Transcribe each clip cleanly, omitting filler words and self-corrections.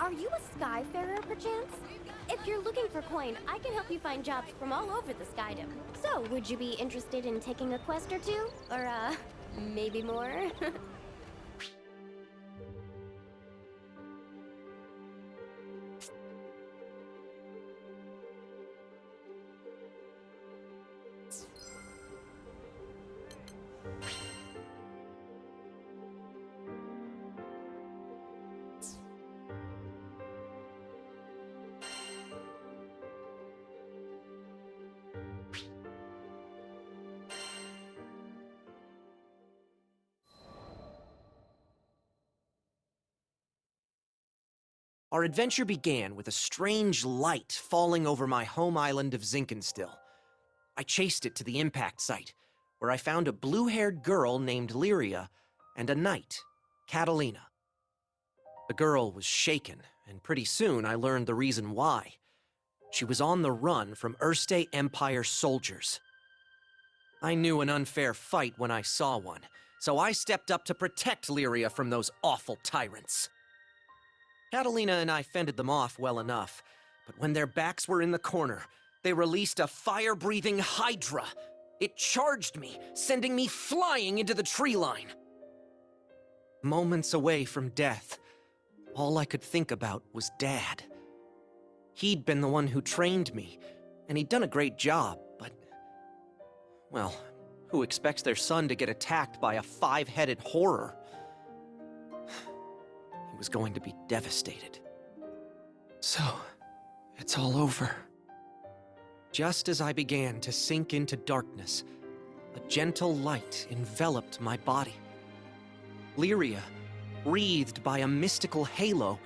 Are you a skyfarer, perchance? If you're looking for coin, I can help you find jobs from all over the skydom. So, would you be interested in taking a quest or two? Or, maybe more? Our adventure began with a strange light falling over my home island of Zinkenstill. I chased it to the impact site, where I found a blue-haired girl named Lyria and a knight, Catalina. The girl was shaken, and pretty soon I learned the reason why. She was on the run from Erste Empire soldiers. I knew an unfair fight when I saw one, so I stepped up to protect Lyria from those awful tyrants. Catalina and I fended them off well enough, but when their backs were in the corner, they released a fire-breathing hydra. It charged me, sending me flying into the tree line. Moments away from death, all I could think about was Dad. He'd been the one who trained me, and he'd done a great job, but... well, who expects their son to get attacked by a five-headed horror? He was going to be devastated. So, it's all over. Just as I began to sink into darkness, a gentle light enveloped my body. Lyria, wreathed by a mystical halo,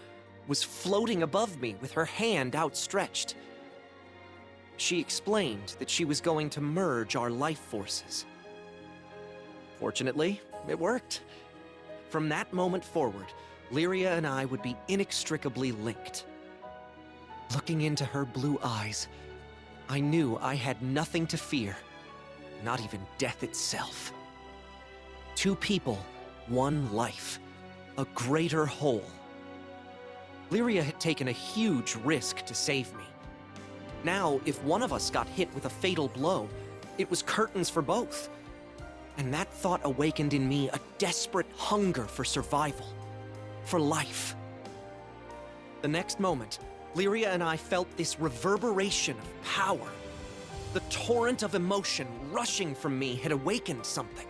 was floating above me with her hand outstretched. She explained that she was going to merge our life forces. Fortunately, it worked. From that moment forward, Lyria and I would be inextricably linked. Looking into her blue eyes, I knew I had nothing to fear, not even death itself. Two people, one life, a greater whole. Lyria had taken a huge risk to save me. Now, if one of us got hit with a fatal blow, it was curtains for both. And that thought awakened in me a desperate hunger for survival. For life. The next moment, Lyria and I felt this reverberation of power. The torrent of emotion rushing from me had awakened something.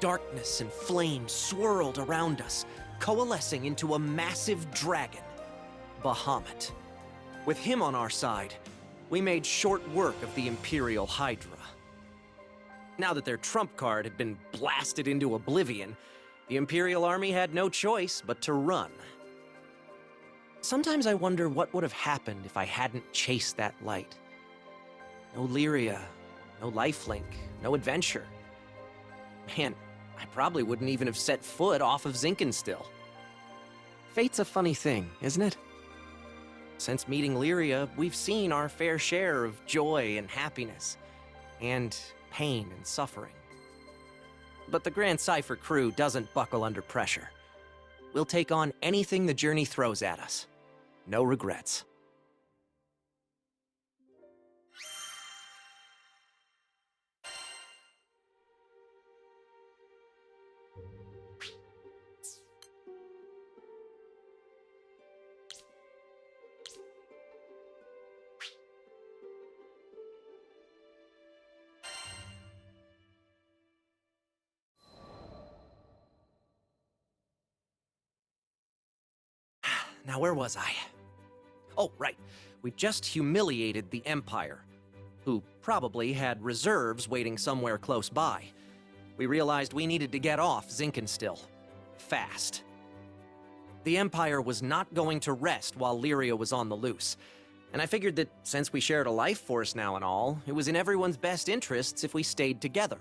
Darkness and flame swirled around us, coalescing into a massive dragon, Bahamut. With him on our side, we made short work of the Imperial Hydra. Now that their trump card had been blasted into oblivion, the Imperial Army had no choice but to run. Sometimes I wonder what would have happened if I hadn't chased that light. No Lyria, no lifelink, no adventure. Man, I probably wouldn't even have set foot off of Zinkenstill. Fate's a funny thing, isn't it? Since meeting Lyria, we've seen our fair share of joy and happiness, and pain and suffering. But the Grand Cipher crew doesn't buckle under pressure. We'll take on anything the journey throws at us. No regrets. Now, where was I? Oh, right. We just humiliated the Empire, who probably had reserves waiting somewhere close by. We realized we needed to get off Zinkenstill. Fast. The Empire was not going to rest while Lyria was on the loose, and I figured that since we shared a life force now and all, it was in everyone's best interests if we stayed together.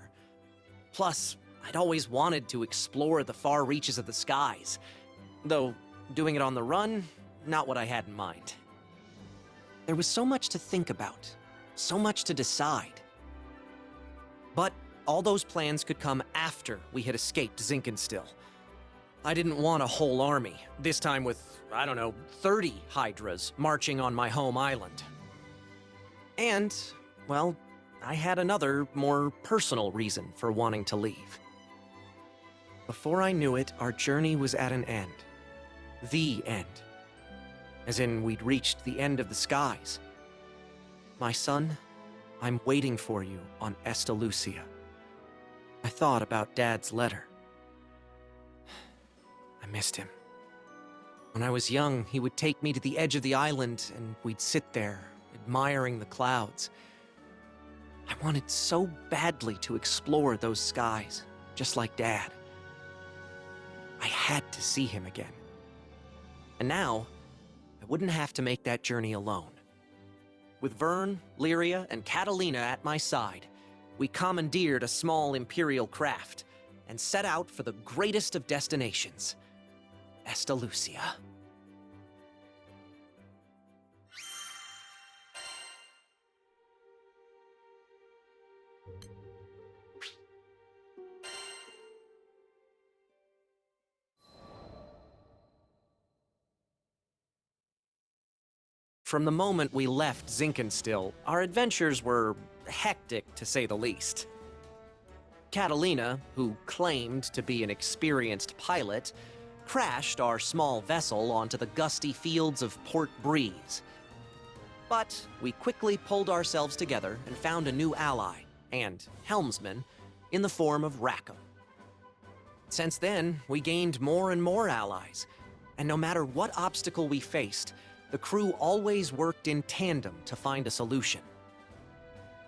Plus, I'd always wanted to explore the far reaches of the skies, though doing it on the run, not what I had in mind. There was so much to think about, so much to decide. But all those plans could come after we had escaped Zinkenstill. I didn't want a whole army, this time with, I don't know, 30 Hydras marching on my home island. And, well, I had another, more personal reason for wanting to leave. Before I knew it, our journey was at an end. The end. As in, we'd reached the end of the skies. My son, I'm waiting for you on Estalucia. I thought about Dad's letter. I missed him. When I was young, he would take me to the edge of the island, and we'd sit there, admiring the clouds. I wanted so badly to explore those skies, just like Dad. I had to see him again. And now, I wouldn't have to make that journey alone. With Vern, Lyria, and Catalina at my side, we commandeered a small Imperial craft and set out for the greatest of destinations, Estalucia. From the moment we left Zinkenstill, our adventures were hectic, to say the least. Catalina, who claimed to be an experienced pilot, crashed our small vessel onto the gusty fields of Port Breeze. But we quickly pulled ourselves together and found a new ally, and helmsman, in the form of Rackham. Since then, we gained more and more allies, and no matter what obstacle we faced, the crew always worked in tandem to find a solution.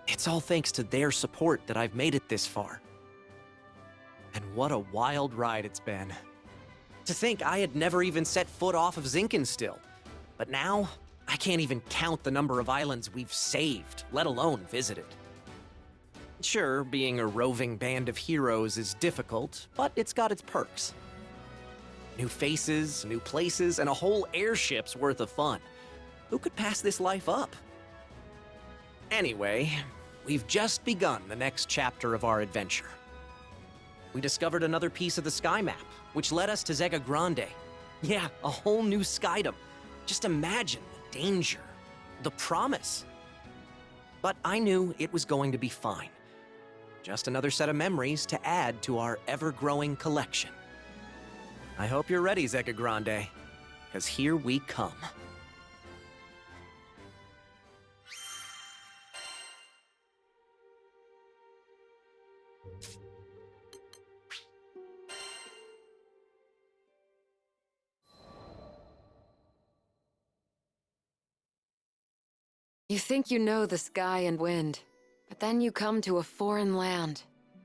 It's all thanks to their support that I've made it this far. And what a wild ride it's been. To think I had never even set foot off of Zinkenstill, but now I can't even count the number of islands we've saved, let alone visited. Sure, being a roving band of heroes is difficult, but it's got its perks. New faces, new places, and a whole airship's worth of fun. Who could pass this life up? Anyway, we've just begun the next chapter of our adventure. We discovered another piece of the sky map, which led us to Zega Grande. Yeah, a whole new skydom. Just imagine the danger, the promise. But I knew it was going to be fine. Just another set of memories to add to our ever-growing collection. I hope you're ready, Zega Grande, because here we come. You think you know the sky and wind, but then you come to a foreign land,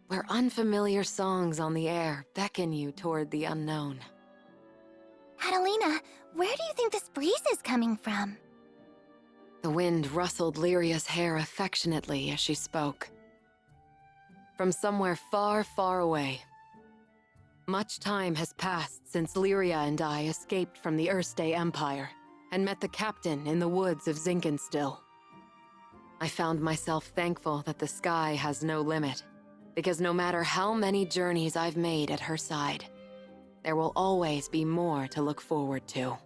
where unfamiliar songs on the air beckon you toward the unknown. Catalina, where do you think this breeze is coming from? The wind rustled Lyria's hair affectionately as she spoke. From somewhere far, far away. Much time has passed since Lyria and I escaped from the Erste Empire and met the captain in the woods of Zinkenstill. I found myself thankful that the sky has no limit, because no matter how many journeys I've made at her side, there will always be more to look forward to.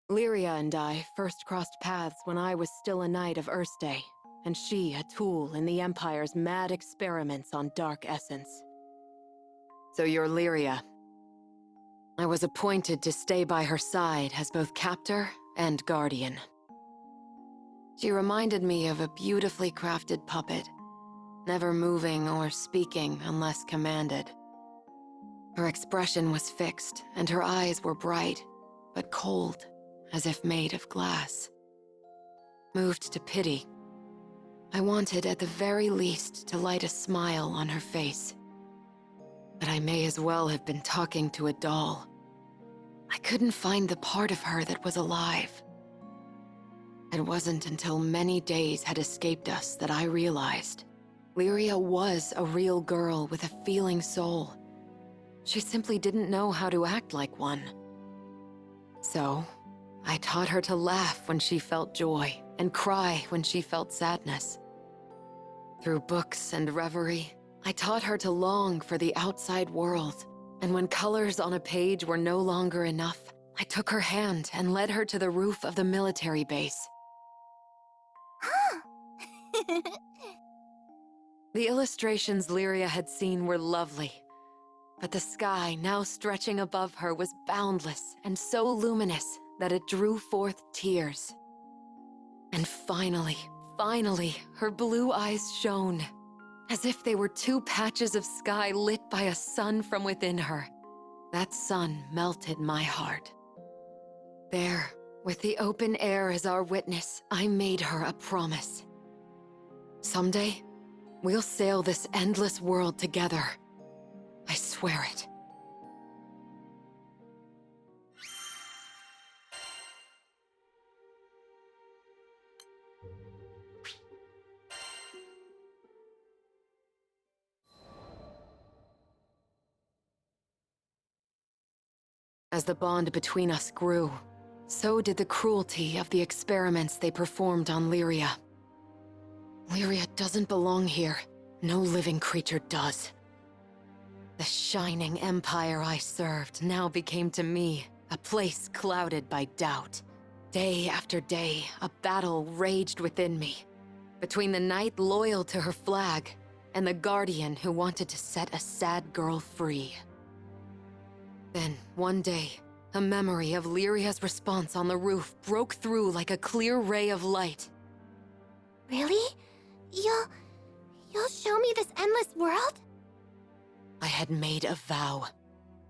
Lyria and I first crossed paths when I was still a knight of Erste, and she a tool in the Empire's mad experiments on dark essence. So you're Lyria. I was appointed to stay by her side as both captor and guardian. She reminded me of a beautifully crafted puppet, never moving or speaking unless commanded. Her expression was fixed, and her eyes were bright, but cold, as if made of glass. Moved to pity, I wanted at the very least to light a smile on her face. But I may as well have been talking to a doll. I couldn't find the part of her that was alive. It wasn't until many days had escaped us that I realized Lyria was a real girl with a feeling soul. She simply didn't know how to act like one. So, I taught her to laugh when she felt joy and cry when she felt sadness. Through books and reverie, I taught her to long for the outside world. And when colors on a page were no longer enough, I took her hand and led her to the roof of the military base. The illustrations Lyria had seen were lovely, but the sky now stretching above her was boundless and so luminous that it drew forth tears. And finally, her blue eyes shone, as if they were two patches of sky lit by a sun from within her. That sun melted my heart. There, with the open air as our witness, I made her a promise. Someday, we'll sail this endless world together. I swear it. As the bond between us grew, so did the cruelty of the experiments they performed on Lyria. Lyria doesn't belong here. No living creature does. The shining empire I served now became to me a place clouded by doubt. Day after day, a battle raged within me, between the knight loyal to her flag and the guardian who wanted to set a sad girl free. Then, one day, a memory of Lyria's response on the roof broke through like a clear ray of light. Really? You'll show me this endless world? I had made a vow.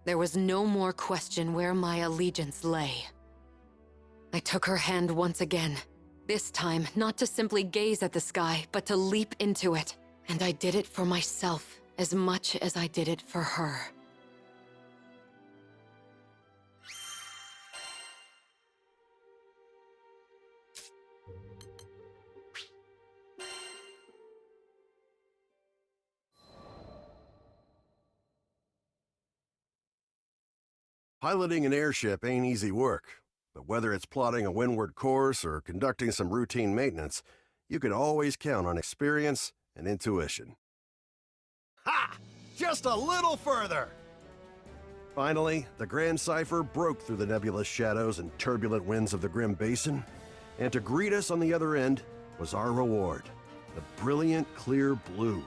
There was no more question where my allegiance lay. I took her hand once again, this time not to simply gaze at the sky, but to leap into it. And I did it for myself as much as I did it for her. Piloting an airship ain't easy work, but whether it's plotting a windward course or conducting some routine maintenance, you can always count on experience and intuition. Ha! Just a little further! Finally, the Grand Cipher broke through the nebulous shadows and turbulent winds of the Grim Basin, and to greet us on the other end was our reward, the brilliant clear blue.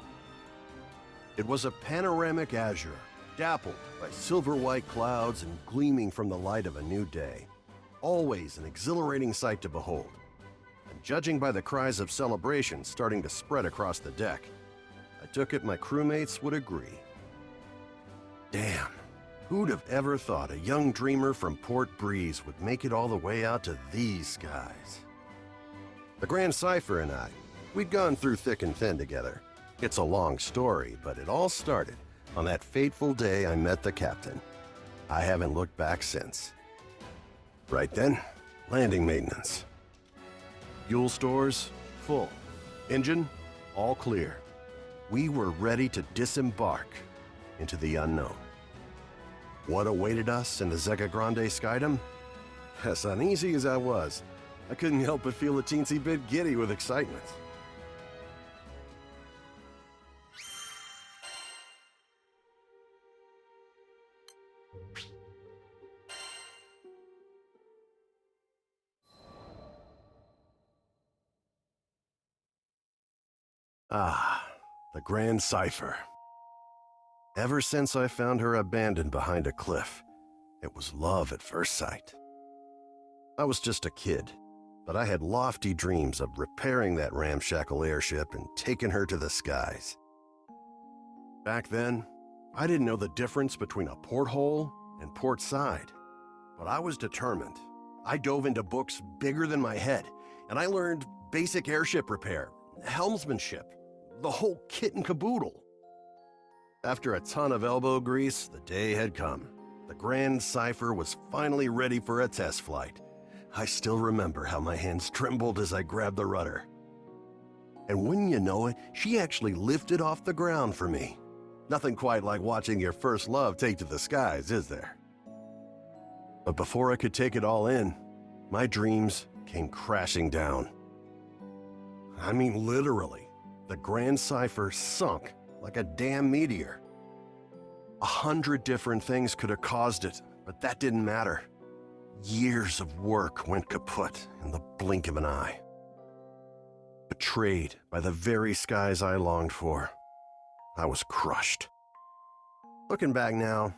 It was a panoramic azure, dappled by silver-white clouds and gleaming from the light of a new day. Always an exhilarating sight to behold. And judging by the cries of celebration starting to spread across the deck, I took it my crewmates would agree. Damn, who'd have ever thought a young dreamer from Port Breeze would make it all the way out to these skies? The Grand Cipher and we'd gone through thick and thin together. It's a long story, but it all started on that fateful day I met the captain. I haven't looked back since. Right then, landing maintenance. Fuel stores, full. Engine, all clear. We were ready to disembark into the unknown. What awaited us in the Zega Grande Skydom? As uneasy as I was, I couldn't help but feel a teensy bit giddy with excitement. Ah, the Grand Cipher. Ever since I found her abandoned behind a cliff, it was love at first sight. I was just a kid, but I had lofty dreams of repairing that ramshackle airship and taking her to the skies. Back then, I didn't know the difference between a porthole and port side, but I was determined. I dove into books bigger than my head, and I learned basic airship repair, helmsmanship, the whole kit and caboodle. After a ton of elbow grease, the day had come. The Grand Cipher was finally ready for a test flight. I still remember how my hands trembled as I grabbed the rudder. And wouldn't you know it, she actually lifted off the ground for me. Nothing quite like watching your first love take to the skies, is there? But before I could take it all in, my dreams came crashing down. I mean, literally, the Grand Cipher sunk like a damn meteor. 100 different things could have caused it, but that didn't matter. Years of work went kaput in the blink of an eye. Betrayed by the very skies I longed for, I was crushed. Looking back now,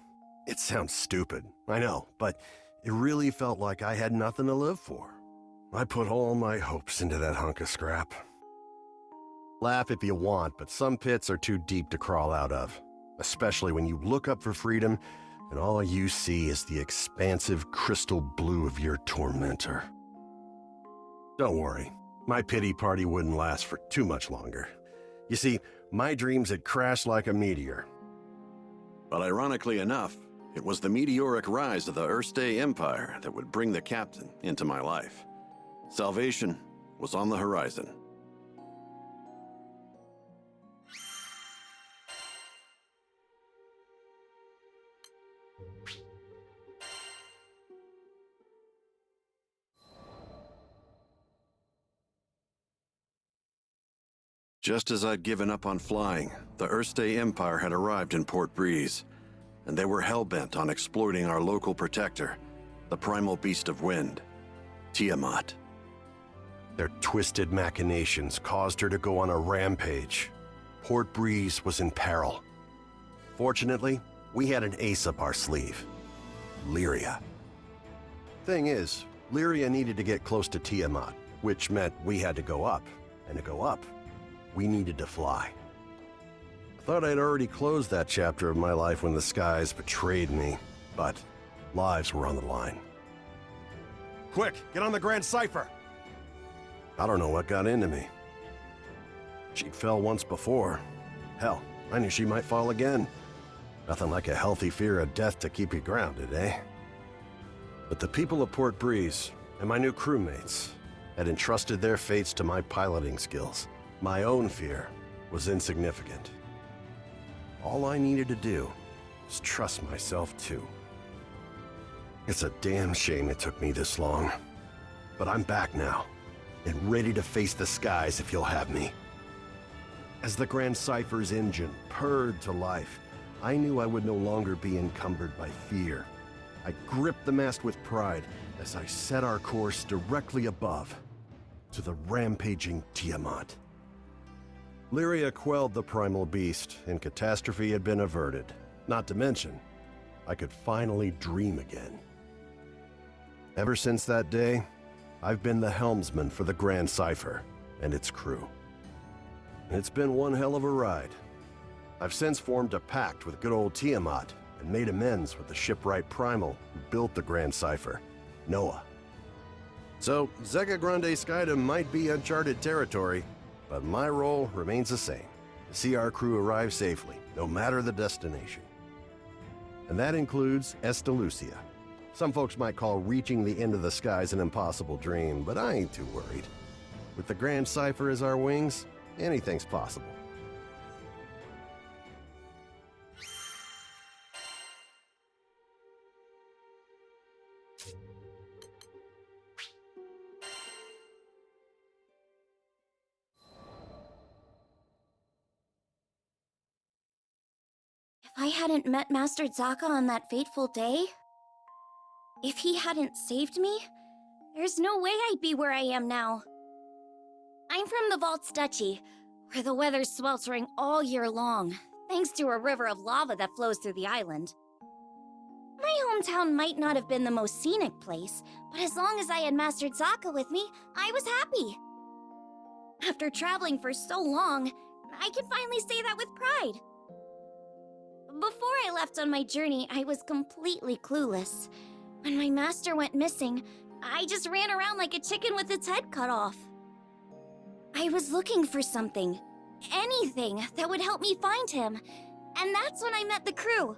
it sounds stupid, I know, but it really felt like I had nothing to live for. I put all my hopes into that hunk of scrap. Laugh if you want, but some pits are too deep to crawl out of, especially when you look up for freedom and all you see is the expansive crystal blue of your tormentor. Don't worry, my pity party wouldn't last for too much longer. You see, my dreams had crashed like a meteor. But ironically enough, it was the meteoric rise of the Erste Empire that would bring the captain into my life. Salvation was on the horizon. Just as I'd given up on flying, the Erste Empire had arrived in Port Breeze, and they were hell-bent on exploiting our local protector, the primal beast of wind, Tiamat. Their twisted machinations caused her to go on a rampage. Port Breeze was in peril. Fortunately, we had an ace up our sleeve, Lyria. Thing is, Lyria needed to get close to Tiamat, which meant we had to go up, and to go up, we needed to fly. I thought I'd already closed that chapter of my life when the skies betrayed me, but lives were on the line. Quick, get on the Grand Cipher! I don't know what got into me. She fell once before. Hell, I knew she might fall again. Nothing like a healthy fear of death to keep you grounded, eh? But the people of Port Breeze and my new crewmates had entrusted their fates to my piloting skills. My own fear was insignificant. All I needed to do was trust myself too. It's a damn shame it took me this long. But I'm back now, and ready to face the skies if you'll have me. As the Grand Cipher's engine purred to life, I knew I would no longer be encumbered by fear. I gripped the mast with pride as I set our course directly above, to the rampaging Tiamat. Lyria quelled the primal beast, and catastrophe had been averted. Not to mention, I could finally dream again. Ever since that day, I've been the helmsman for the Grand Cipher and its crew. It's been one hell of a ride. I've since formed a pact with good old Tiamat and made amends with the shipwright primal who built the Grand Cipher, Noah. So, Zega Grande Skydom might be uncharted territory, but my role remains the same, to see our crew arrive safely, no matter the destination. And that includes Estalucia. Some folks might call reaching the end of the skies an impossible dream, but I ain't too worried. With the Grand Cipher as our wings, anything's possible. If I hadn't met Master Zaka on that fateful day, if he hadn't saved me, there's no way I'd be where I am now. I'm from the Vaults Duchy, where the weather's sweltering all year long, thanks to a river of lava that flows through the island. My hometown might not have been the most scenic place, but as long as I had Master Zaka with me, I was happy. After traveling for so long, I can finally say that with pride. Before I left on my journey, I was completely clueless. When my master went missing, I just ran around like a chicken with its head cut off. I was looking for something, anything that would help me find him, and that's when I met the crew.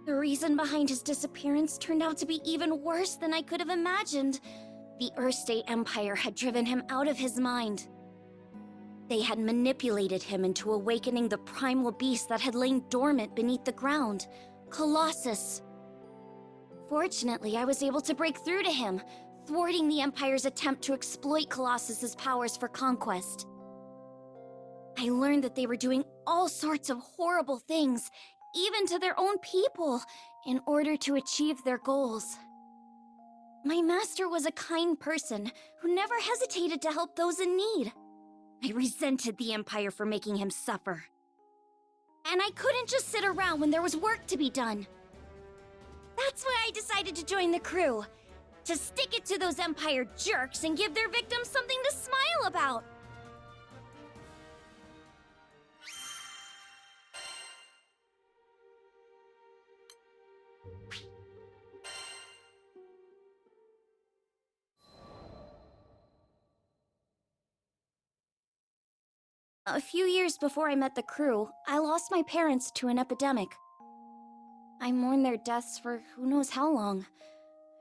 The reason behind his disappearance turned out to be even worse than I could have imagined. The Erste Empire had driven him out of his mind. They had manipulated him into awakening the primal beast that had lain dormant beneath the ground, Colossus. Fortunately, I was able to break through to him, thwarting the Empire's attempt to exploit Colossus's powers for conquest. I learned that they were doing all sorts of horrible things, even to their own people, in order to achieve their goals. My master was a kind person who never hesitated to help those in need. I resented the Empire for making him suffer. And I couldn't just sit around when there was work to be done. That's why I decided to join the crew. To stick it to those Empire jerks and give their victims something to smile about. A few years before I met the crew, I lost my parents to an epidemic. I mourned their deaths for who knows how long.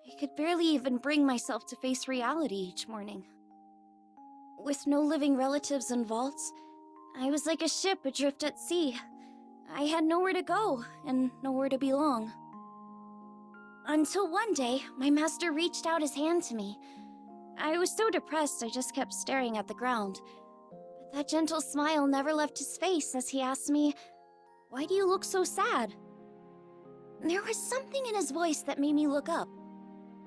I could barely even bring myself to face reality each morning. With no living relatives in vaults, I was like a ship adrift at sea. I had nowhere to go and nowhere to belong. Until one day, my master reached out his hand to me. I was so depressed I just kept staring at the ground. But that gentle smile never left his face as he asked me, "Why do you look so sad?" There was something in his voice that made me look up.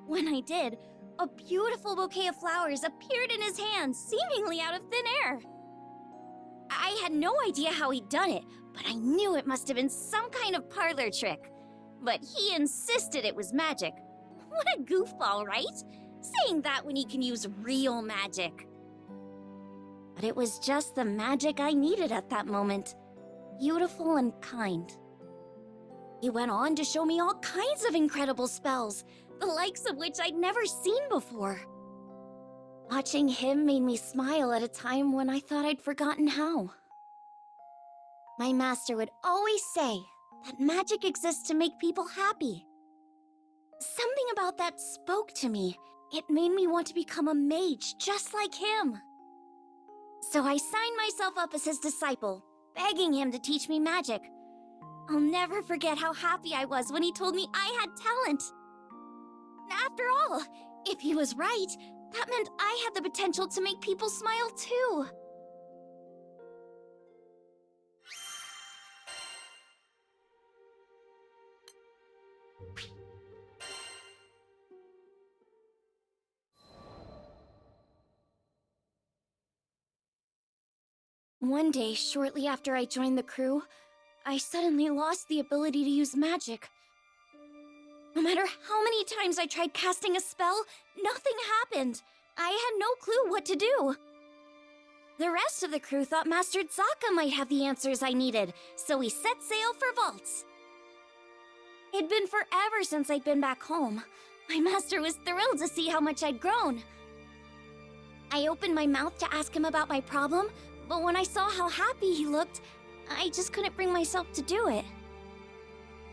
When I did, a beautiful bouquet of flowers appeared in his hand, seemingly out of thin air. I had no idea how he'd done it, but I knew it must have been some kind of parlor trick. But he insisted it was magic. What a goofball, right? Saying that when he can use real magic. But it was just the magic I needed at that moment. Beautiful and kind. He went on to show me all kinds of incredible spells, the likes of which I'd never seen before. Watching him made me smile at a time when I thought I'd forgotten how. My master would always say that magic exists to make people happy. Something about that spoke to me. It made me want to become a mage just like him. So I signed myself up as his disciple, begging him to teach me magic. I'll never forget how happy I was when he told me I had talent. After all, if he was right, that meant I had the potential to make people smile too. One day, shortly after I joined the crew, I suddenly lost the ability to use magic. No matter how many times I tried casting a spell, nothing happened. I had no clue what to do. The rest of the crew thought Master Zaka might have the answers I needed, so we set sail for vaults. It'd been forever since I'd been back home. My master was thrilled to see how much I'd grown. I opened my mouth to ask him about my problem, but when I saw how happy he looked, I just couldn't bring myself to do it.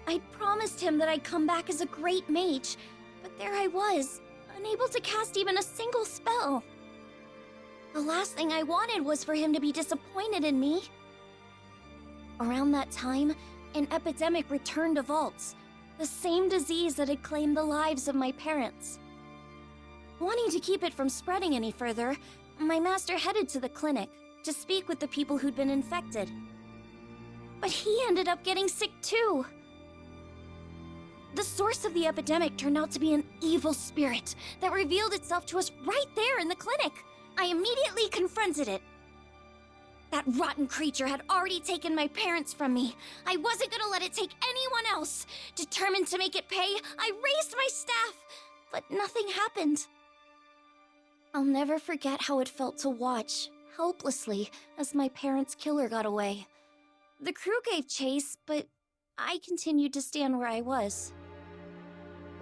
I'd promised him that I'd come back as a great mage, but there I was, unable to cast even a single spell. The last thing I wanted was for him to be disappointed in me. Around that time, an epidemic returned to vaults, the same disease that had claimed the lives of my parents. Wanting to keep it from spreading any further, my master headed to the clinic to speak with the people who'd been infected. But he ended up getting sick too. The source of the epidemic turned out to be an evil spirit that revealed itself to us right there in the clinic. I immediately confronted it. That rotten creature had already taken my parents from me. I wasn't gonna let it take anyone else. Determined to make it pay, I raised my staff, but nothing happened. I'll never forget how it felt to watch, helplessly, as my parents' killer got away. The crew gave chase, but I continued to stand where I was.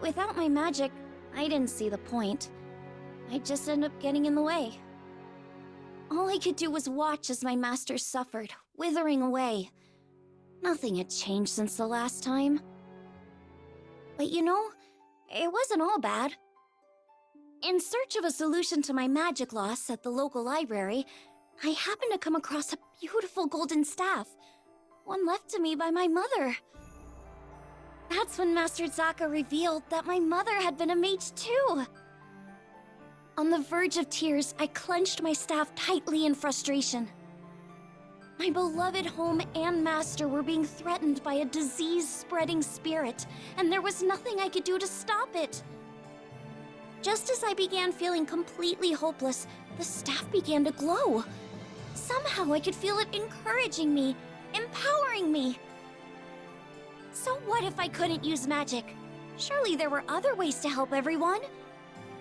Without my magic, I didn't see the point. I'd just end up getting in the way. All I could do was watch as my master suffered, withering away. Nothing had changed since the last time. But you know, it wasn't all bad. In search of a solution to my magic loss at the local library, I happened to come across a beautiful golden staff, one left to me by my mother. That's when Master Zaka revealed that my mother had been a mage too. On the verge of tears, I clenched my staff tightly in frustration. My beloved home and master were being threatened by a disease-spreading spirit, and there was nothing I could do to stop it. Just as I began feeling completely hopeless, the staff began to glow. Somehow I could feel it encouraging me, empowering me. So what if I couldn't use magic? Surely there were other ways to help everyone.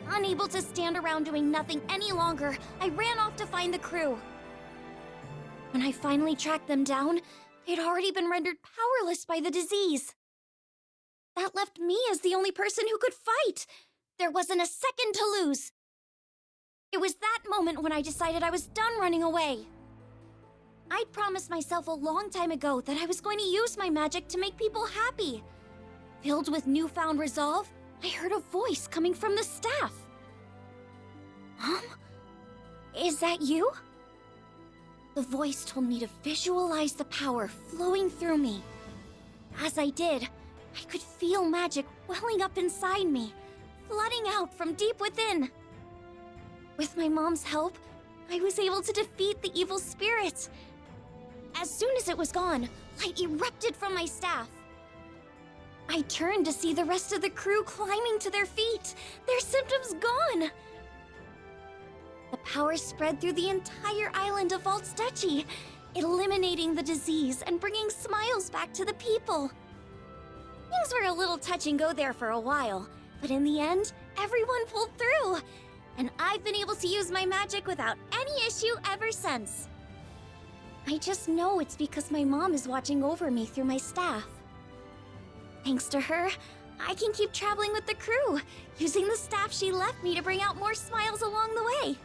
Unable to stand around doing nothing any longer, I ran off to find the crew. When I finally tracked them down, they'd already been rendered powerless by the disease. That left me as the only person who could fight. There wasn't a second to lose. It was that moment when I decided I was done running away. I'd promised myself a long time ago that I was going to use my magic to make people happy. Filled with newfound resolve, I heard a voice coming from the staff. Mom? Is that you? The voice told me to visualize the power flowing through me. As I did, I could feel magic welling up inside me, flooding out from deep within. With my mom's help, I was able to defeat the evil spirit. As soon as it was gone, light erupted from my staff. I turned to see the rest of the crew climbing to their feet, their symptoms gone. The power spread through the entire island of Valt's Duchy, eliminating the disease and bringing smiles back to the people. Things were a little touch and go there for a while, but in the end, everyone pulled through. And I've been able to use my magic without any issue ever since. I just know it's because my mom is watching over me through my staff. Thanks to her, I can keep traveling with the crew, using the staff she left me to bring out more smiles along the way.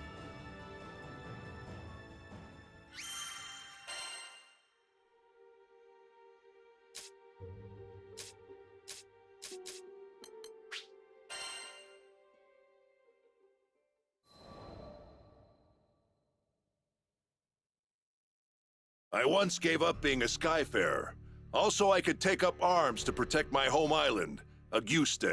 I once gave up being a skyfarer. Also, I could take up arms to protect my home island, Auguste.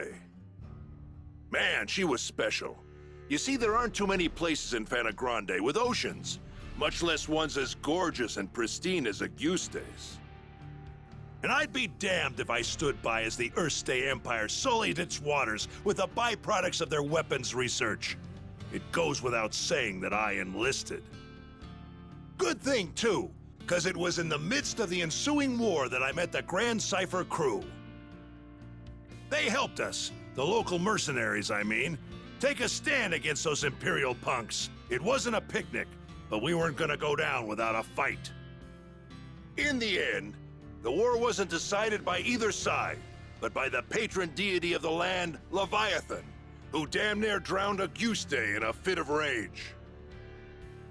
Man, she was special. You see, there aren't too many places in Fana Grande with oceans, much less ones as gorgeous and pristine as Auguste's. And I'd be damned if I stood by as the Erste Empire sullied its waters with the byproducts of their weapons research. It goes without saying that I enlisted. Good thing, too, because it was in the midst of the ensuing war that I met the Grand Cipher crew. They helped us, the local mercenaries, I mean, take a stand against those Imperial punks. It wasn't a picnic, but we weren't gonna go down without a fight. In the end, the war wasn't decided by either side, but by the patron deity of the land, Leviathan, who damn near drowned Auguste in a fit of rage.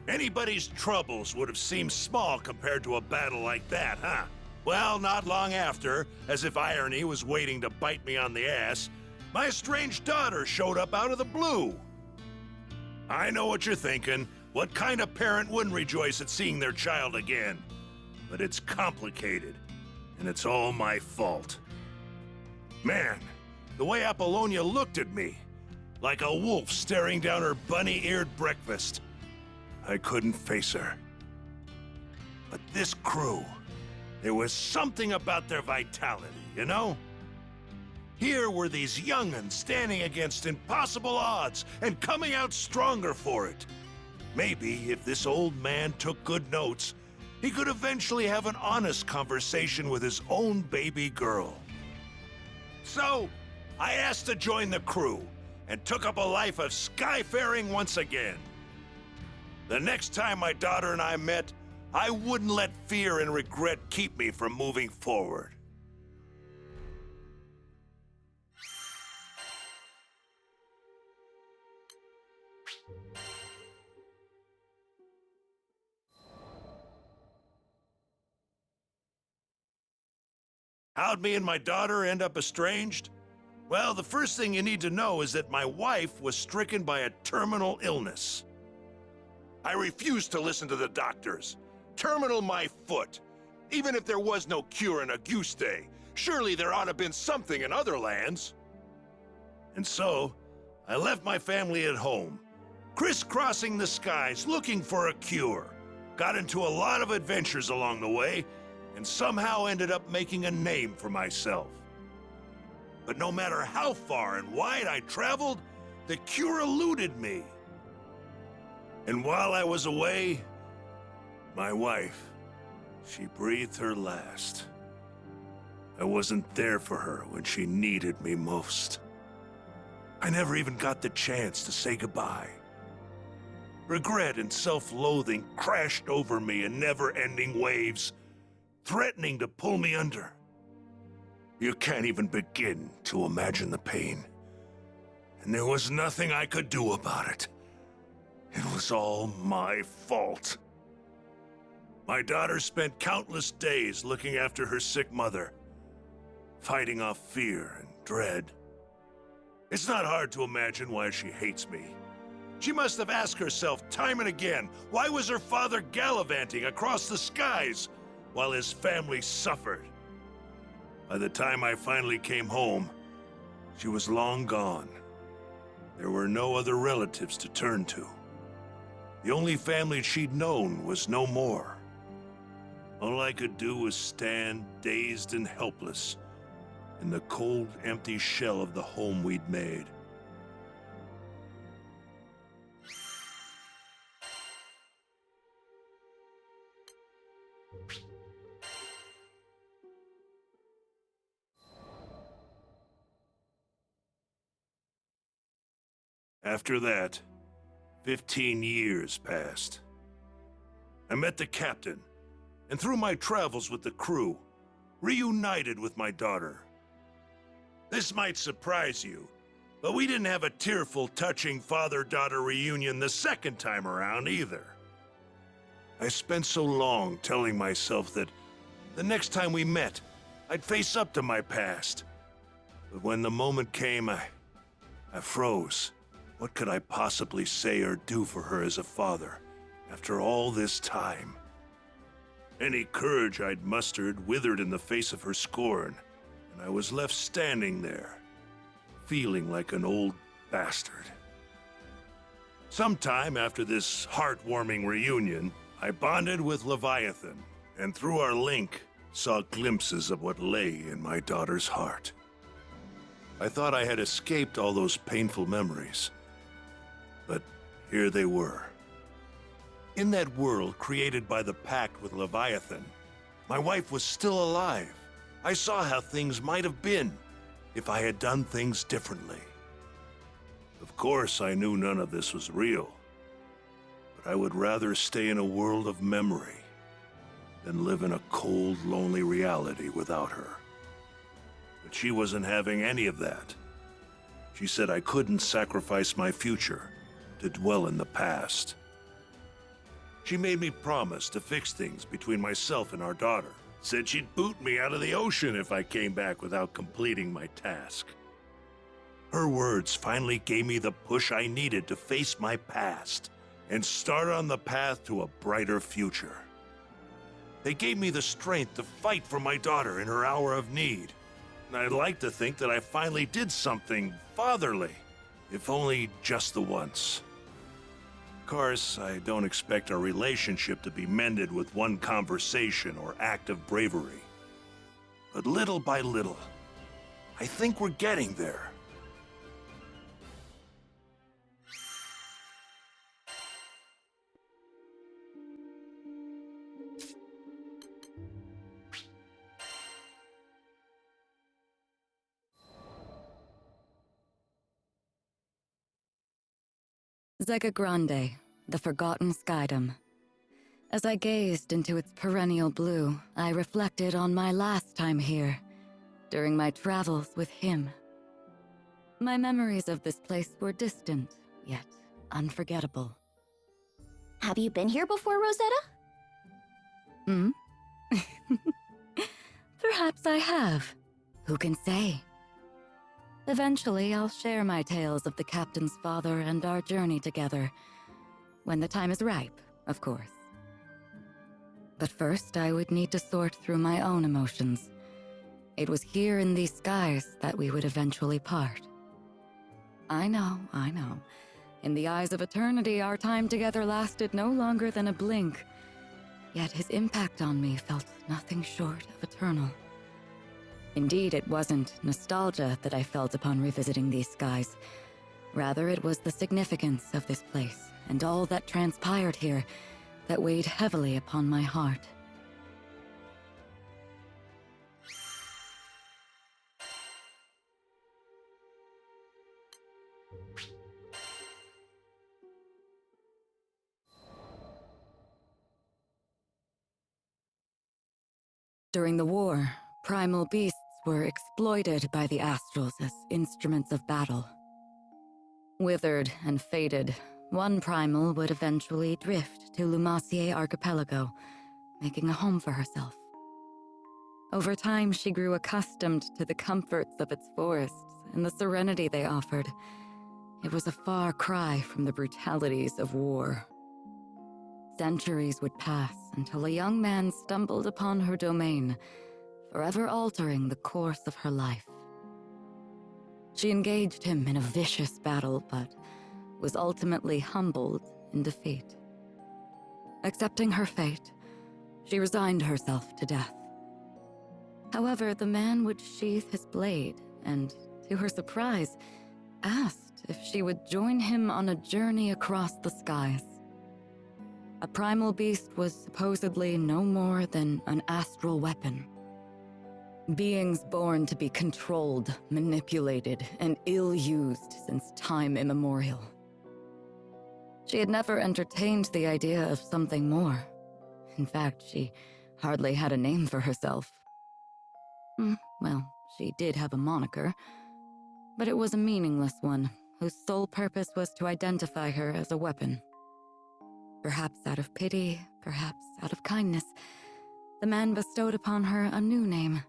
Anybody's troubles would have seemed small compared to a battle like that, huh? Well, not long after, as if irony was waiting to bite me on the ass, my estranged daughter showed up out of the blue. I know what you're thinking. What kind of parent wouldn't rejoice at seeing their child again? But it's complicated, and it's all my fault. Man, the way Apollonia looked at me, like a wolf staring down her bunny-eared breakfast. I couldn't face her. But this crew, there was something about their vitality, you know? Here were these young'uns standing against impossible odds and coming out stronger for it. Maybe if this old man took good notes, he could eventually have an honest conversation with his own baby girl. So, I asked to join the crew and took up a life of skyfaring once again. The next time my daughter and I met, I wouldn't let fear and regret keep me from moving forward. How'd me and my daughter end up estranged? Well, the first thing you need to know is that my wife was stricken by a terminal illness. I refused to listen to the doctors. Terminal my foot. Even if there was no cure in Auguste, surely there ought to have been something in other lands. And so, I left my family at home, crisscrossing the skies looking for a cure. Got into a lot of adventures along the way, and somehow ended up making a name for myself. But no matter how far and wide I traveled, the cure eluded me. And while I was away, my wife, she breathed her last. I wasn't there for her when she needed me most. I never even got the chance to say goodbye. Regret and self-loathing crashed over me in never-ending waves, threatening to pull me under. You can't even begin to imagine the pain. And there was nothing I could do about it. It was all my fault. My daughter spent countless days looking after her sick mother, fighting off fear and dread. It's not hard to imagine why she hates me. She must have asked herself time and again, why was her father gallivanting across the skies while his family suffered? By the time I finally came home, she was long gone. There were no other relatives to turn to. The only family she'd known was no more. All I could do was stand dazed and helpless in the cold, empty shell of the home we'd made. After that, 15 years passed. I met the captain, and through my travels with the crew, reunited with my daughter. This might surprise you, but we didn't have a tearful, touching father-daughter reunion the second time around either. I spent so long telling myself that the next time we met, I'd face up to my past. But when the moment came, I froze. What could I possibly say or do for her as a father, after all this time? Any courage I'd mustered withered in the face of her scorn, and I was left standing there, feeling like an old bastard. Sometime after this heartwarming reunion, I bonded with Leviathan, and through our link, saw glimpses of what lay in my daughter's heart. I thought I had escaped all those painful memories. But here they were. In that world created by the pact with Leviathan, my wife was still alive. I saw how things might have been if I had done things differently. Of course, I knew none of this was real, but I would rather stay in a world of memory than live in a cold, lonely reality without her. But she wasn't having any of that. She said I couldn't sacrifice my future to dwell in the past. She made me promise to fix things between myself and our daughter. Said she'd boot me out of the ocean if I came back without completing my task. Her words finally gave me the push I needed to face my past and start on the path to a brighter future. They gave me the strength to fight for my daughter in her hour of need. And I'd like to think that I finally did something fatherly, if only just the once. Of course, I don't expect our relationship to be mended with one conversation or act of bravery. But little by little, I think we're getting there. Zega Grande, the forgotten skydom. As I gazed into its perennial blue, I reflected on my last time here, during my travels with him. My memories of this place were distant, yet unforgettable. Have you been here before, Rosetta? Hmm? Perhaps I have. Who can say? Eventually, I'll share my tales of the captain's father and our journey together. When the time is ripe, of course. But first, I would need to sort through my own emotions. It was here in these skies that we would eventually part. I know. In the eyes of eternity, our time together lasted no longer than a blink. Yet his impact on me felt nothing short of eternal. Indeed, it wasn't nostalgia that I felt upon revisiting these skies. Rather, it was the significance of this place and all that transpired here that weighed heavily upon my heart. During the war, primal beasts were exploited by the Astrals as instruments of battle. Withered and fated, one primal would eventually drift to Lumacier Archipelago, making a home for herself. Over time, she grew accustomed to the comforts of its forests and the serenity they offered. It was a far cry from the brutalities of war. Centuries would pass until a young man stumbled upon her domain, forever altering the course of her life. She engaged him in a vicious battle, but was ultimately humbled in defeat. Accepting her fate, she resigned herself to death. However, the man would sheath his blade and, to her surprise, asked if she would join him on a journey across the skies. A primal beast was supposedly no more than an astral weapon. Beings born to be controlled, manipulated, and ill-used since time immemorial. She had never entertained the idea of something more. In fact, she hardly had a name for herself. Well, she did have a moniker, but it was a meaningless one, whose sole purpose was to identify her as a weapon. Perhaps out of pity, perhaps out of kindness, the man bestowed upon her a new name.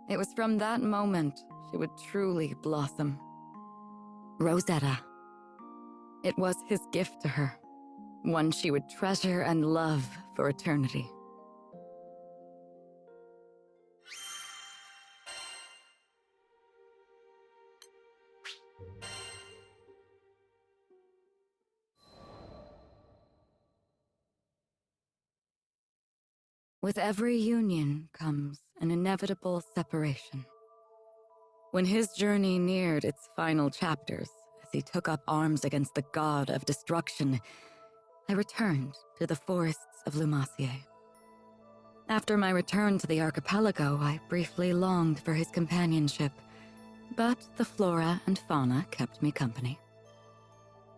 It was from that moment she would truly blossom. Rosetta. It was his gift to her, one she would treasure and love for eternity. With every union comes an inevitable separation. When his journey neared its final chapters, as he took up arms against the god of destruction, I returned to the forests of Lumacier. After my return to the archipelago, I briefly longed for his companionship, but the flora and fauna kept me company.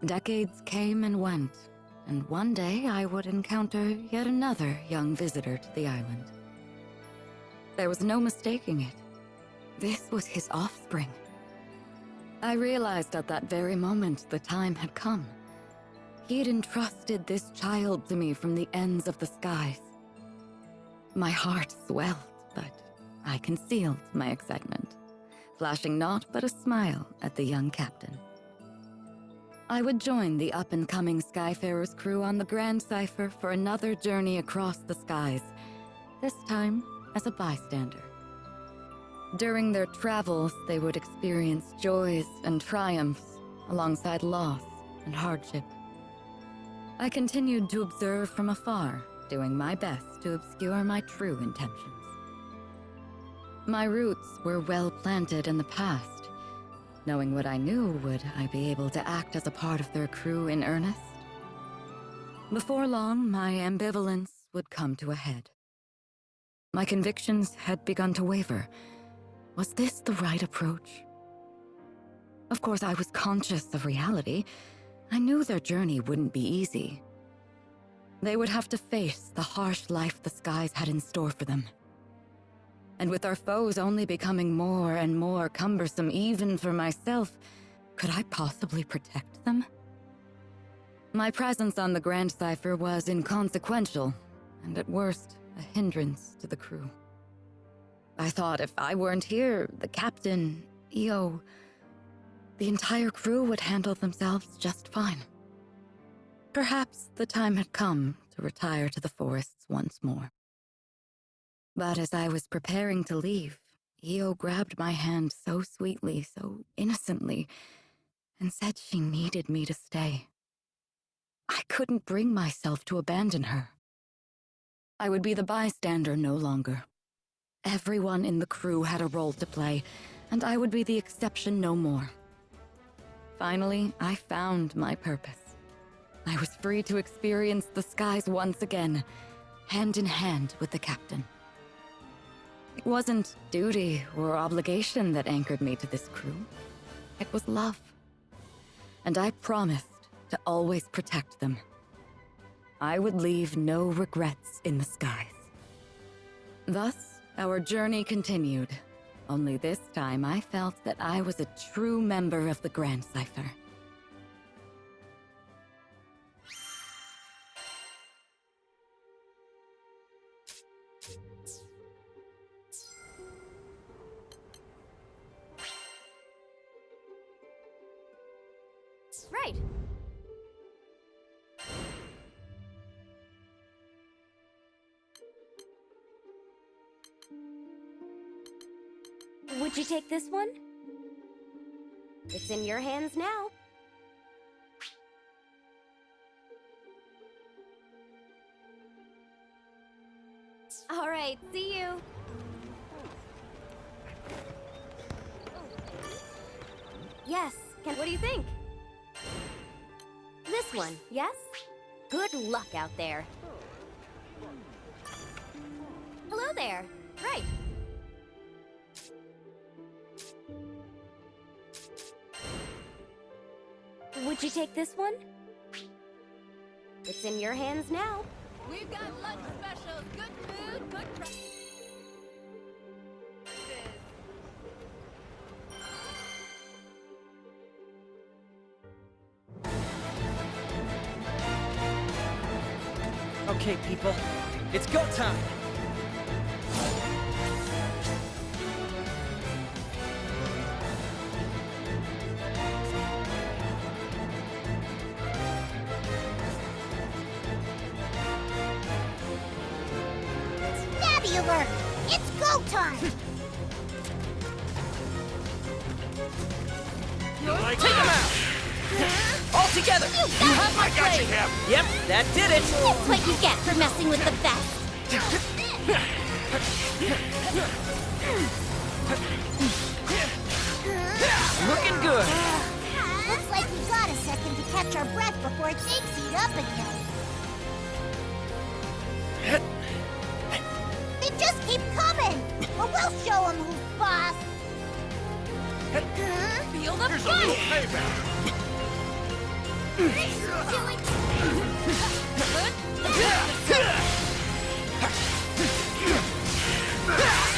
Decades came and went, and one day I would encounter yet another young visitor to the island. There was no mistaking it. This was his offspring. I realized at that very moment the time had come. He had entrusted this child to me from the ends of the skies. My heart swelled, but I concealed my excitement, flashing naught but a smile at the young captain. I would join the up-and-coming Skyfarer's crew on the Grand Cipher for another journey across the skies, this time as a bystander. During their travels, they would experience joys and triumphs, alongside loss and hardship. I continued to observe from afar, doing my best to obscure my true intentions. My roots were well planted in the past. Knowing what I knew, would I be able to act as a part of their crew in earnest? Before long, my ambivalence would come to a head. My convictions had begun to waver. Was this the right approach? Of course, I was conscious of reality. I knew their journey wouldn't be easy. They would have to face the harsh life the skies had in store for them. And with our foes only becoming more and more cumbersome even for myself, could I possibly protect them? My presence on the Grand Cipher was inconsequential, and at worst, a hindrance to the crew. I thought if I weren't here, the captain, EO, the entire crew would handle themselves just fine. Perhaps the time had come to retire to the forests once more. But as I was preparing to leave, Io grabbed my hand so sweetly, so innocently, and said she needed me to stay. I couldn't bring myself to abandon her. I would be the bystander no longer. Everyone in the crew had a role to play, and I would be the exception no more. Finally, I found my purpose. I was free to experience the skies once again, hand in hand with the captain. It wasn't duty or obligation that anchored me to this crew. It was love. And I promised to always protect them. I would leave no regrets in the skies. Thus, our journey continued. Only this time I felt that I was a true member of the Grand Cipher. Right. Would you take this one? It's in your hands now. All right, see you. Yes, what do you think? This one, yes? Good luck out there. Hello there. Right. Would you take this one? It's in your hands now. We've got lunch specials, good food, good price. Okay, people, it's go time! Alert! It's go time! Take them out! All together! You have my blade! Yep, that did it! That's what you get for messing with the best! Looking good! Looks like we got a second to catch our breath before things heat up again. They just keep coming! Or we'll show them who's boss! Feel the Here's a little payback.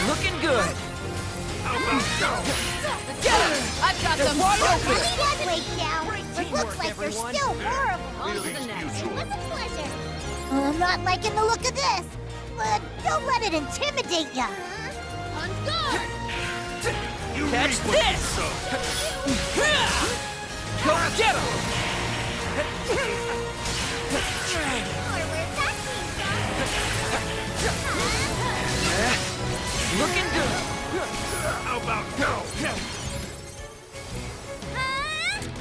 Looking good! How about go? Get him! I've got them wide Our open! lead breakdown! But looks like we're everyone. still horrible! On to the next. It was a pleasure! I'm not liking the look of this, but don't let it intimidate ya! On guard! You Catch reap what you this! sow. Go get him! Where's that Looking good! How about go?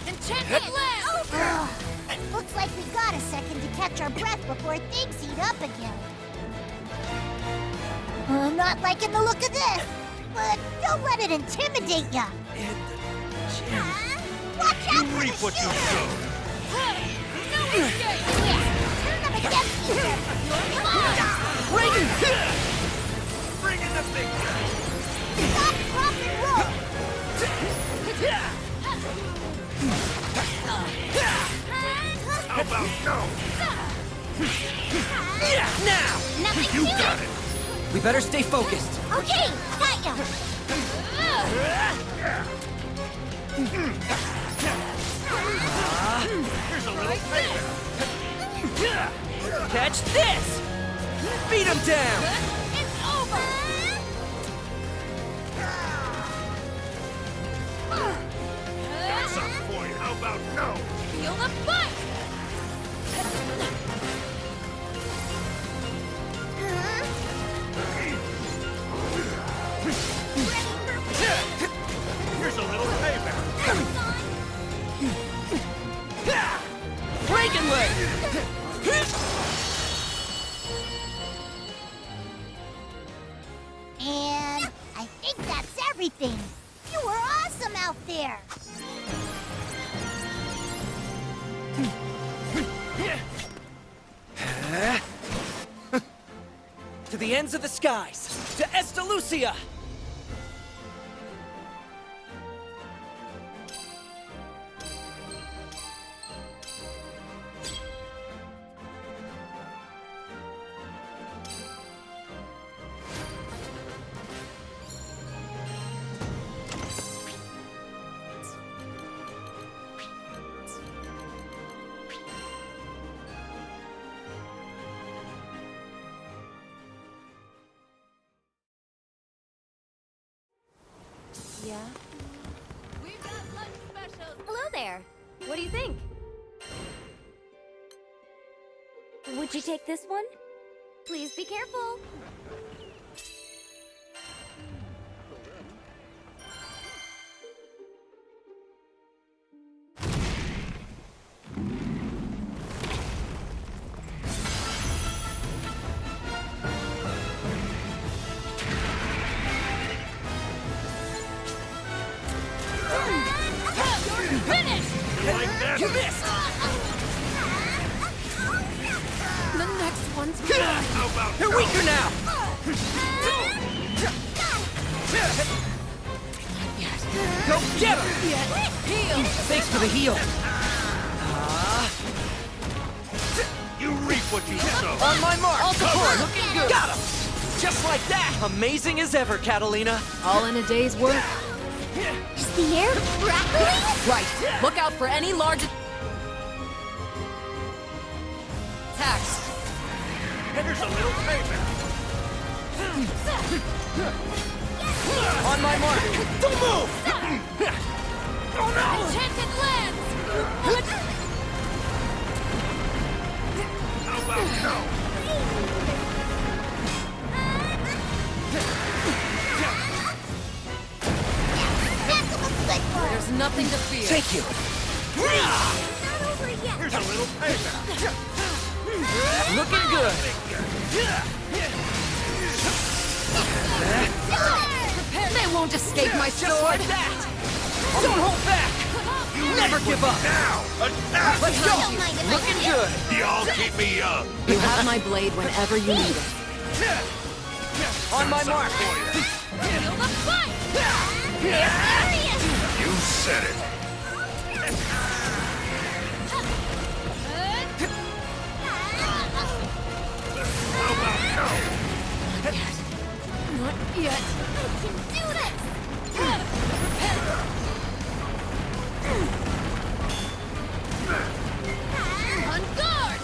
Enchantment land! Ugh, looks like we got a second to catch our breath before things heat up again. I'm not liking the look of this, but don't let it intimidate ya. Watch out You for reap the what you shooter. sow. Yeah, turn them against each other. Come on! Bring in the big guy. Stop, drop, and roll. How about go? Now! Nothing You to got it! it. We better stay focused. Okay, got ya. Here's a little payback. Catch this! Beat him down! It's over! Got something for you. How about no? Feel the fight! everything. You were awesome out there. To the ends of the skies! To Estalucia! Yeah? We've got lunch specials. Hello there. What do you think? Would you take this one? Please be careful. You missed! The next one's How about They're weaker now! Go get her! heal. Thanks for the heal. you reap what you sow? On my mark! All support. Looking good! Got him! Just like that! Amazing as ever, Catalina! All in a day's work. Is the air crackling? Right. Look out for any large attacks. Here's a little payback. On my mark! Don't move! Oh no! Enchanted lands. How about no? That's a good one. There's nothing to fear. Thank you! Not over yet. Here's a little payback. Looking good! They won't escape my Just sword. like that! Don't hold back! Never give up! Now, attack! Let's Don't go! mind if I Looking do. good! Y'all keep me young. You have my blade whenever you need it. On my mark! Feel the fight. You said it. How about no? Not yet. Do this. On guard.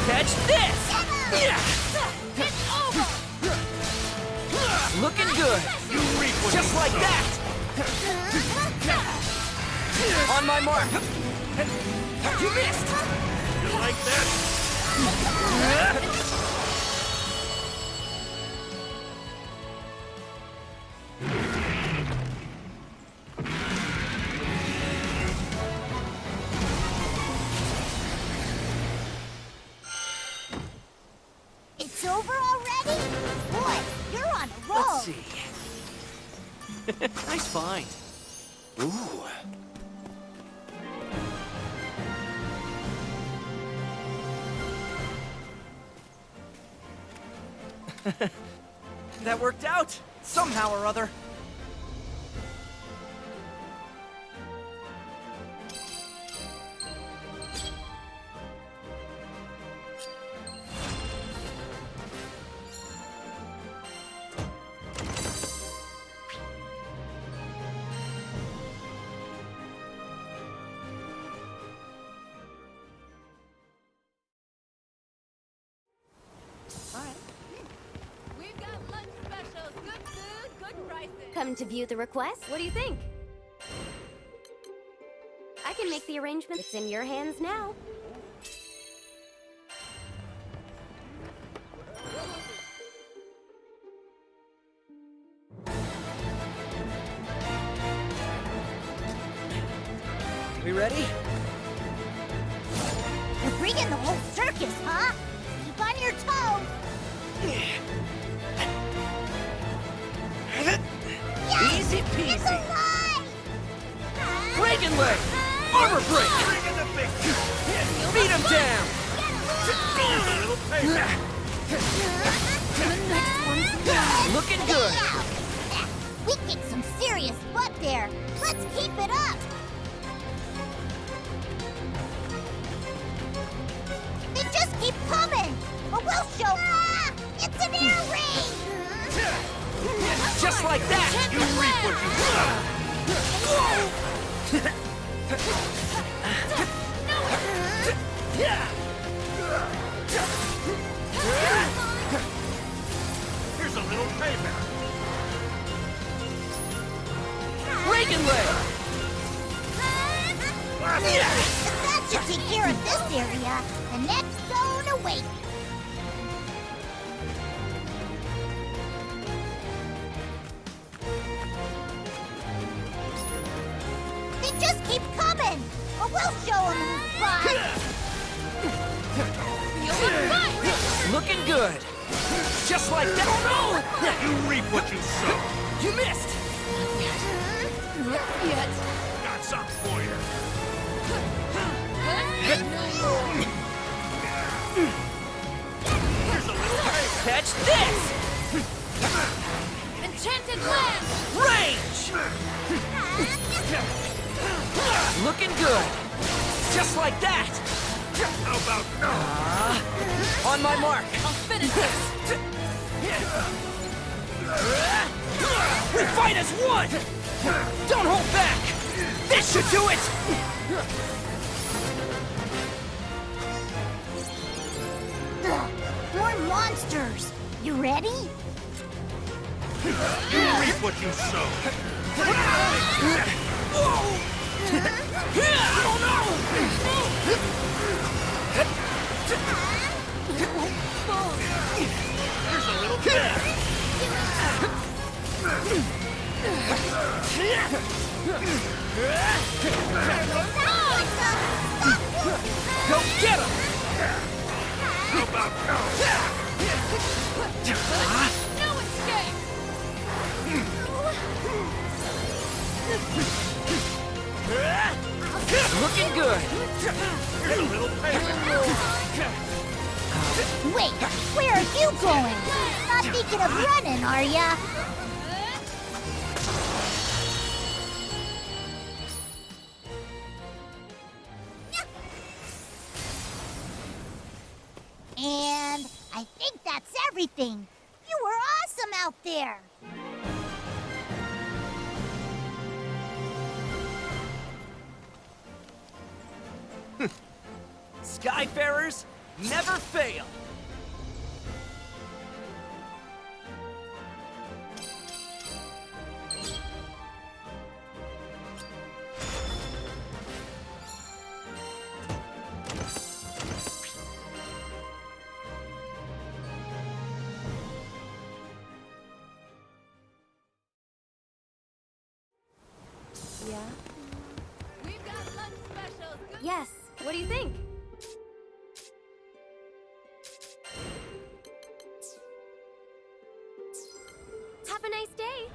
Catch this! It's over. Looking good! You reap what Just you like sow. that! On my mark! You missed! You like that? It's over already? Boy, you're on a roll. Let's see. Nice find. Ooh. That worked out! Somehow or other. We've got lunch specials. Good food, good prices. Come to view the request? What do you think? I can make the arrangement. It's in your hands now. We ready? You're bringing the whole circus, huh? Keep on your toes. Easy It's peasy! alive! Reagan leg! Armor break! Beat him down! Looking good! We kicked some serious butt there. Let's keep it up. They just keep coming, or we'll show. It's an air raid. Just like that! You reap what Here's a little payback. Reagan leg! That should take care of this area. The next zone awaits. They just keep coming, or we'll show them who's boss. Looking good! Just like that! Oh no! You reap what you sow. You missed! Not yet. Got something for you. Here's a little payback. Catch this! Enchanted land! Range! Looking good! Just like that! How about no? On my mark! I'll finish this! We fight as one! Don't hold back! This should do it! More monsters. You ready? You reap what you sow. Here's a little payback. Go get him! How about no? No escape! Looking good! Here's a little payback. Wait, where are you going? Not thinking of running, are ya? And I think that's everything. You were awesome out there. Skyfarers never fail! Yeah? We've got lunch specials! Good Yes. What do you think? Have a nice day.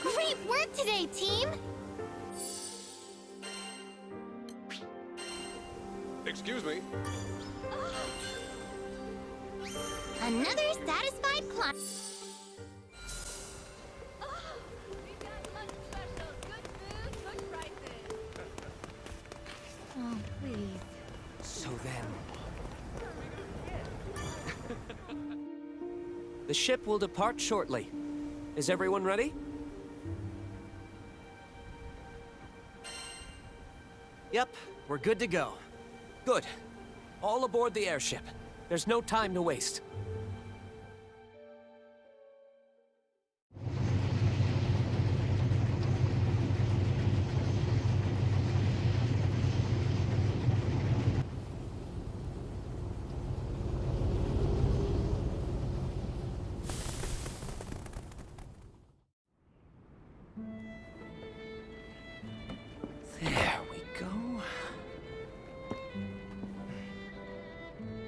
Great work today, team! Excuse me. Another satisfied client. We've got lunch specials! Good food, good prices! The ship will depart shortly. Is everyone ready? Yep, we're good to go. Good. All aboard the airship. There's no time to waste. There we go.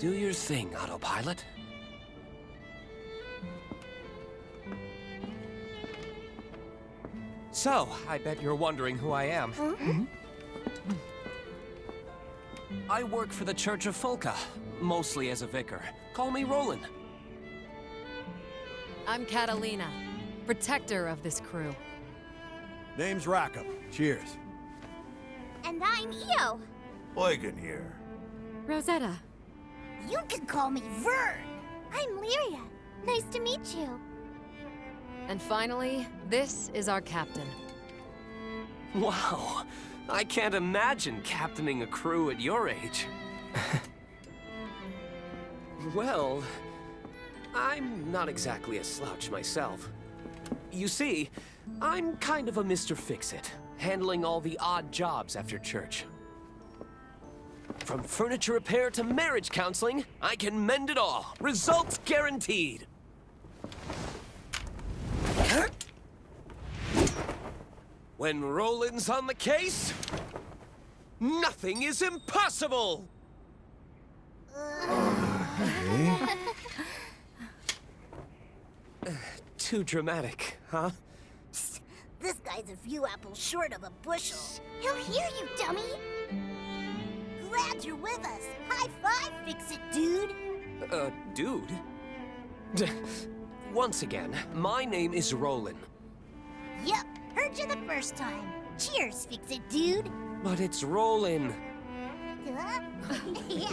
Do your thing, autopilot. So, I bet you're wondering who I am. I work for the Church of Folka, mostly as a vicar. Call me Roland. I'm Catalina, protector of this crew. Name's Rackham. Cheers. And I'm Io. Eugen here. Rosetta. You can call me Vern. I'm Lyria. Nice to meet you. And finally, this is our captain. Wow, I can't imagine captaining a crew at your age. Well, I'm not exactly a slouch myself. You see, I'm kind of a Mr. Fix-It, handling all the odd jobs after church. From furniture repair to marriage counseling, I can mend it all. Results guaranteed. When Roland's on the case, nothing is impossible! Too dramatic, huh? This guy's a few apples short of a bushel. He'll hear you, dummy. Glad you're with us. High five, Fix-It, dude. Dude? Once again, my name is Roland. Yep, heard you the first time. Cheers, Fix-It, dude. But it's Roland. Huh? Yeah.